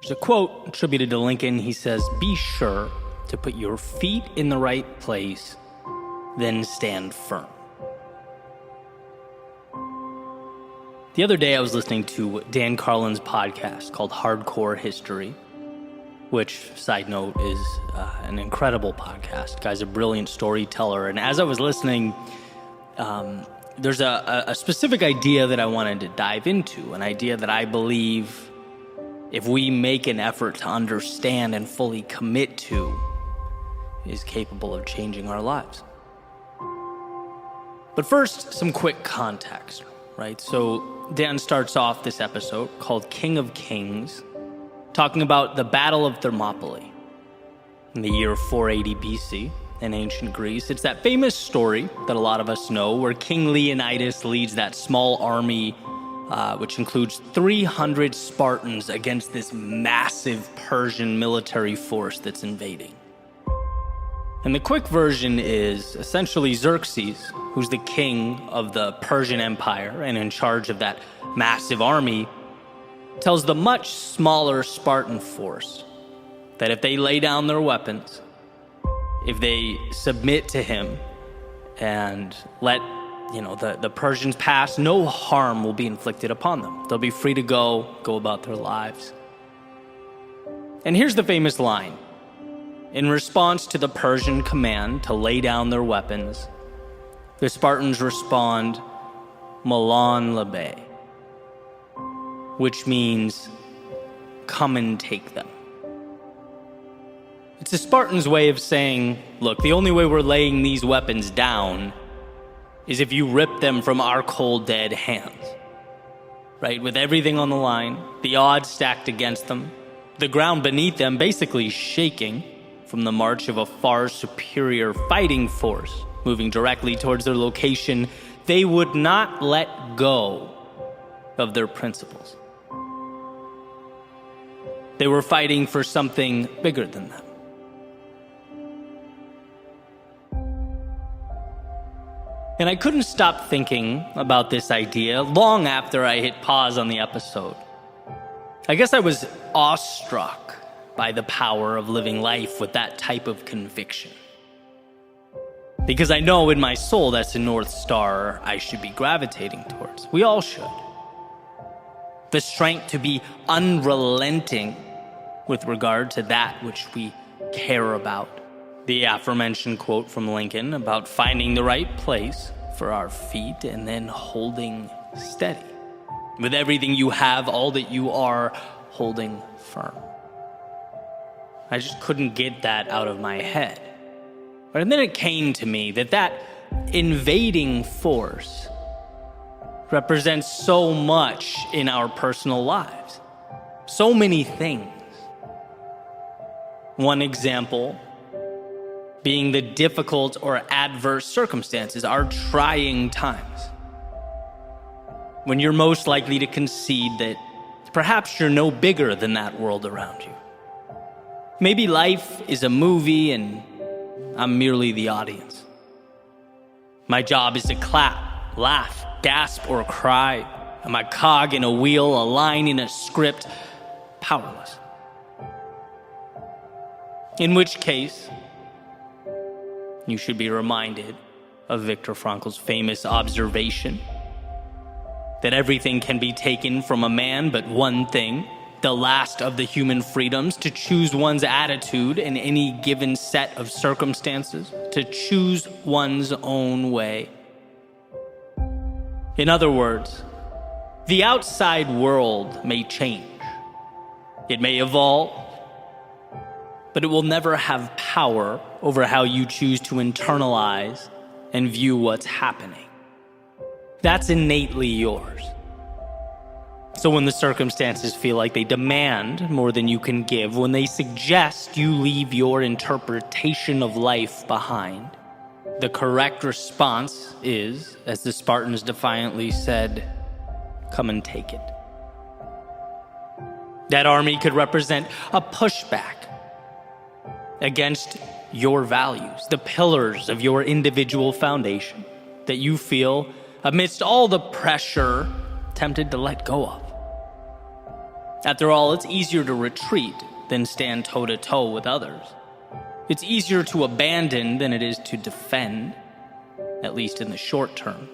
There's a quote attributed to Lincoln. He says, "Be sure to put your feet in the right place, then stand firm." The other day I was listening to Dan Carlin's podcast called Hardcore History, which, side note, is an incredible podcast. The guy's a brilliant storyteller. And as I was listening, there's a specific idea that I wanted to dive into, an idea that I believe if we make an effort to understand and fully commit to, is capable of changing our lives. But first, some quick context, right? So Dan starts off this episode called King of Kings, talking about the Battle of Thermopylae in the year 480 BC in ancient Greece. It's that famous story that a lot of us know where King Leonidas leads that small army, which includes 300 Spartans against this massive Persian military force that's invading. And the quick version is essentially Xerxes, who's the king of the Persian Empire and in charge of that massive army, tells the much smaller Spartan force that if they lay down their weapons, if they submit to him and let the Persians pass, no harm will be inflicted upon them. They'll be free to go about their lives. And here's the famous line. In response to the Persian command to lay down their weapons, the Spartans respond, "Malan labe," which means, "Come and take them." It's the Spartans' way of saying, look, the only way we're laying these weapons down is if you rip them from our cold, dead hands. Right? With everything on the line, the odds stacked against them, the ground beneath them basically shaking from the march of a far superior fighting force moving directly towards their location, they would not let go of their principles. They were fighting for something bigger than them. And I couldn't stop thinking about this idea long after I hit pause on the episode. I guess I was awestruck by the power of living life with that type of conviction. Because I know in my soul that's the North Star I should be gravitating towards. We all should. The strength to be unrelenting with regard to that which we care about. The aforementioned quote from Lincoln about finding the right place for our feet and then holding steady. With everything you have, all that you are, holding firm. I just couldn't get that out of my head. And then it came to me that invading force represents so much in our personal lives. So many things. One example being the difficult or adverse circumstances, our trying times. When you're most likely to concede that perhaps you're no bigger than that world around you. Maybe life is a movie and I'm merely the audience. My job is to clap, laugh, gasp, or cry. I'm a cog in a wheel, a line in a script, powerless. In which case, you should be reminded of Viktor Frankl's famous observation that everything can be taken from a man but one thing, the last of the human freedoms, to choose one's attitude in any given set of circumstances, to choose one's own way. In other words, the outside world may change. It may evolve, but it will never have power over how you choose to internalize and view what's happening. That's innately yours. So when the circumstances feel like they demand more than you can give, when they suggest you leave your interpretation of life behind, the correct response is, as the Spartans defiantly said, "Come and take it." That army could represent a pushback against your values, the pillars of your individual foundation that you feel, amidst all the pressure, tempted to let go of. After all, it's easier to retreat than stand toe-to-toe with others. It's easier to abandon than it is to defend, at least in the short term.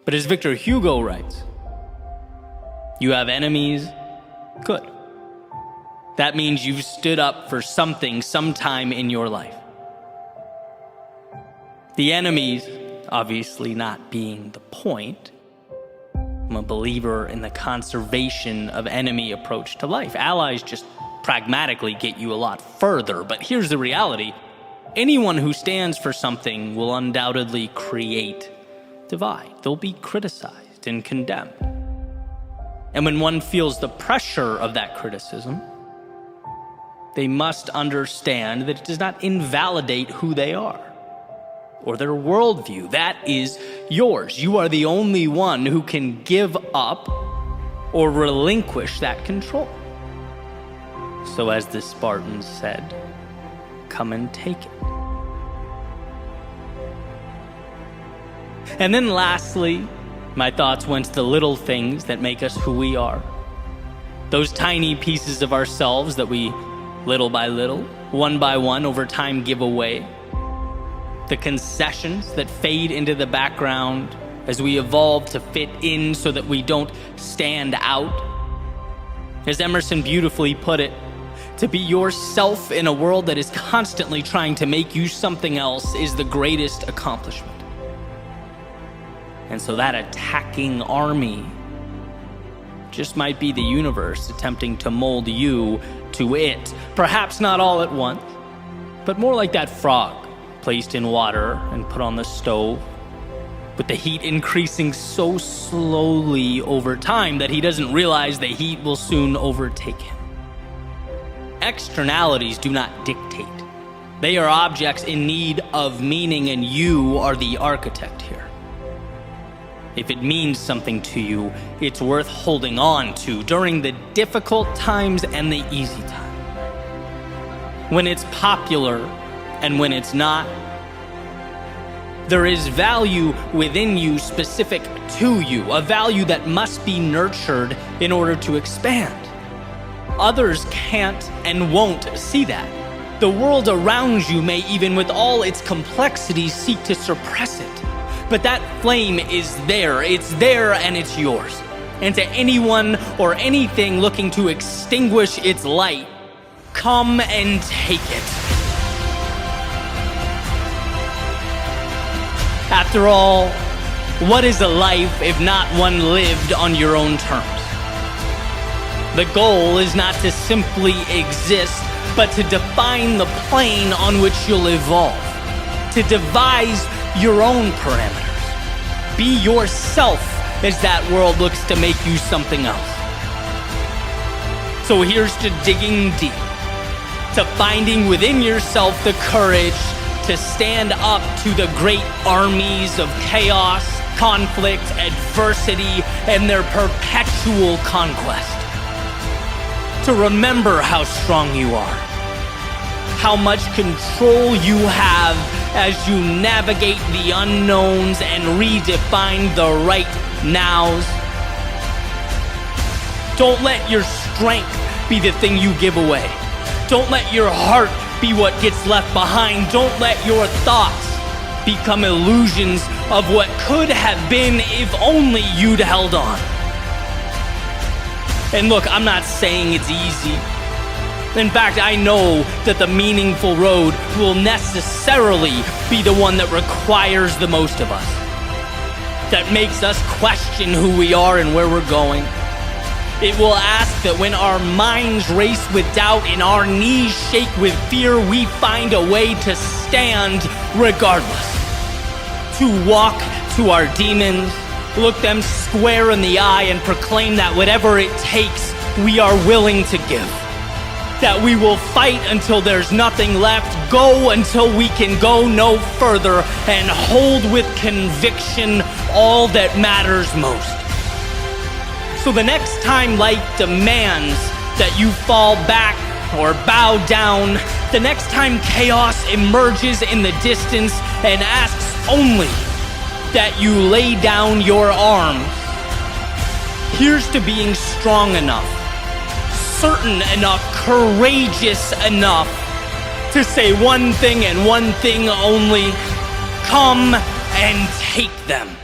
But as Victor Hugo writes, you have enemies? Good. That means you've stood up for something sometime in your life. The enemies, obviously not being the point. I'm a believer in the conservation of enemy approach to life. Allies just pragmatically get you a lot further. But here's the reality. Anyone who stands for something will undoubtedly create divide. They'll be criticized and condemned. And when one feels the pressure of that criticism, they must understand that it does not invalidate who they are or their worldview. That is yours. You are the only one who can give up or relinquish that control. So as the Spartans said, come and take it. And then lastly, my thoughts went to the little things that make us who we are. Those tiny pieces of ourselves that we, little by little, one by one, over time give away. The concessions that fade into the background as we evolve to fit in so that we don't stand out. As Emerson beautifully put it, to be yourself in a world that is constantly trying to make you something else is the greatest accomplishment. And so that attacking army just might be the universe attempting to mold you to it. Perhaps not all at once, but more like that frog placed in water and put on the stove, with the heat increasing so slowly over time that he doesn't realize the heat will soon overtake him. Externalities do not dictate. They are objects in need of meaning, and you are the architect here. If it means something to you, it's worth holding on to during the difficult times and the easy times. When it's popular and when it's not, there is value within you specific to you, a value that must be nurtured in order to expand. Others can't and won't see that. The world around you may, even with all its complexities, seek to suppress it. But that flame is there. It's there and it's yours. And to anyone or anything looking to extinguish its light, come and take it. After all, what is a life if not one lived on your own terms? The goal is not to simply exist, but to define the plane on which you'll evolve, to devise your own parameters. Be yourself as that world looks to make you something else. So here's to digging deep, to finding within yourself the courage to stand up to the great armies of chaos, conflict, adversity, and their perpetual conquest. To remember how strong you are, how much control you have as you navigate the unknowns and redefine the right nows. Don't let your strength be the thing you give away. Don't let your heart be what gets left behind. Don't let your thoughts become illusions of what could have been if only you'd held on. And look, I'm not saying it's easy. In fact, I know that the meaningful road will necessarily be the one that requires the most of us, that makes us question who we are and where we're going. It will ask that when our minds race with doubt and our knees shake with fear, we find a way to stand regardless, to walk to our demons, look them square in the eye and proclaim that whatever it takes, we are willing to give. That we will fight until there's nothing left, go until we can go no further, and hold with conviction all that matters most. So the next time life demands that you fall back or bow down, the next time chaos emerges in the distance and asks only that you lay down your arms, Here's to being strong enough, certain enough, courageous enough to say one thing and one thing only: come and take them.